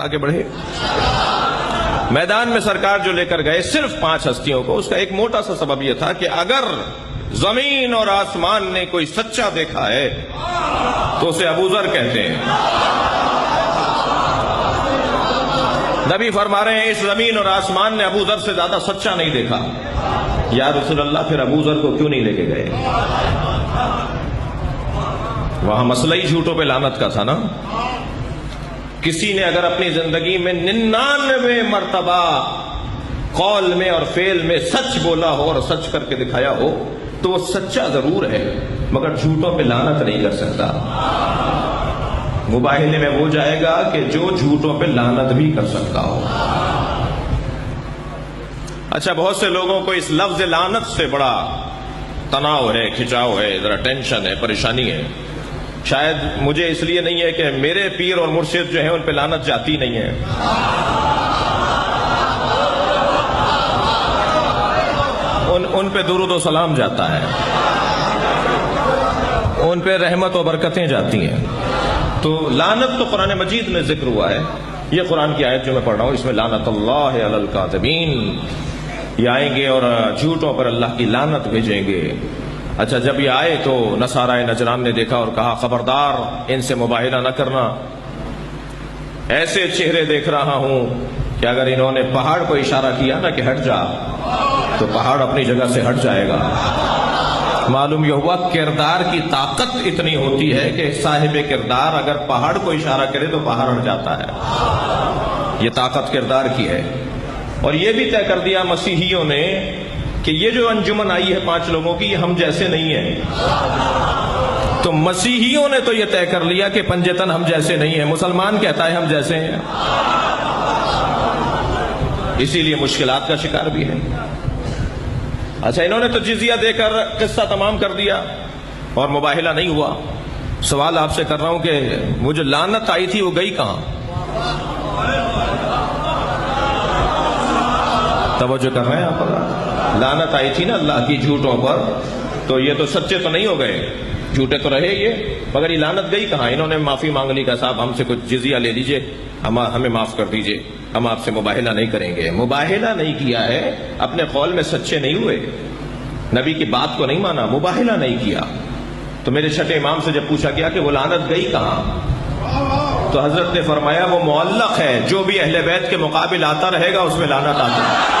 آگے بڑھے. میدان میں سرکار جو لے کر گئے صرف 5 ہستیوں کو، اس کا ایک موٹا سا سبب یہ تھا کہ اگر زمین اور آسمان نے کوئی سچا دیکھا ہے تو اسے ابو ذر کہتے ہیں. نبی فرما رہے ہیں اس زمین اور آسمان نے ابو ذر سے زیادہ سچا نہیں دیکھا. یا رسول اللہ پھر ابو ذر کو کیوں نہیں لے کے گئے؟ وہاں مسئلہ ہی جھوٹوں پہ لعنت کا تھا نا. کسی نے اگر اپنی زندگی میں 99 مرتبہ قول میں اور فعل میں سچ بولا ہو اور سچ کر کے دکھایا ہو تو وہ سچا ضرور ہے مگر جھوٹوں پہ لعنت نہیں کر سکتا. مباہلے میں وہ جائے گا کہ جو جھوٹوں پہ لعنت بھی کر سکتا ہو. اچھا، بہت سے لوگوں کو اس لفظ لعنت سے بڑا تناؤ ہے، کھچاؤ ہے، ذرا ٹینشن ہے، پریشانی ہے. شاید مجھے اس لیے نہیں ہے کہ میرے پیر اور مرشد جو ہیں ان پہ لعنت جاتی نہیں ہے. ان پہ درود و سلام جاتا ہے، ان پہ رحمت و برکتیں جاتی ہیں. تو لعنت تو قرآن مجید میں ذکر ہوا ہے. یہ قرآن کی آیت جو میں پڑھ رہا ہوں اس میں لعنت اللہ علی الکاذبین، یہ آئیں گے اور جھوٹوں پر اللہ کی لعنت بھیجیں گے. اچھا، جب یہ آئے تو نصارہ نجران نے دیکھا اور کہا خبردار ان سے مباہلہ نہ کرنا. ایسے چہرے دیکھ رہا ہوں کہ اگر انہوں نے پہاڑ کو اشارہ کیا نا کہ ہٹ جا تو پہاڑ اپنی جگہ سے ہٹ جائے گا. معلوم یہ ہوا کردار کی طاقت اتنی ہوتی ہے کہ صاحب کردار اگر پہاڑ کو اشارہ کرے تو پہاڑ ہٹ جاتا ہے. یہ طاقت کردار کی ہے. اور یہ بھی طے کر دیا مسیحیوں نے کہ یہ جو انجمن آئی ہے 5 لوگوں کی، یہ ہم جیسے نہیں ہیں. تو مسیحیوں نے تو یہ طے کر لیا کہ پنجتن ہم جیسے نہیں ہیں. مسلمان کہتا ہے ہم جیسے ہیں. اسی لیے مشکلات کا شکار بھی ہے. اچھا، انہوں نے تو جزیہ دے کر قصہ تمام کر دیا اور مباہلہ نہیں ہوا. سوال آپ سے کر رہا ہوں کہ وہ جو لعنت آئی تھی وہ گئی کہاں؟ توجہ کر رہے ہیں آپ؟ لعنت آئی تھی نا اللہ کی جھوٹوں پر، تو یہ تو سچے تو نہیں ہو گئے، جھوٹے تو رہے یہ، مگر یہ لعنت گئی کہاں؟ انہوں نے معافی مانگ لی کہ صاحب ہم سے کچھ جزیہ لے لیجئے، ہمیں معاف کر دیجئے، ہم آپ سے مباہلہ نہیں کریں گے. مباہلہ نہیں کیا ہے، اپنے قول میں سچے نہیں ہوئے، نبی کی بات کو نہیں مانا، مباہلہ نہیں کیا. تو میرے چھٹے امام سے جب پوچھا گیا کہ وہ لعنت گئی کہاں تو حضرت نے فرمایا وہ معلق ہے، جو بھی اہل بیت کے مقابل آتا رہے گا اس میں لعنت آتی ہے.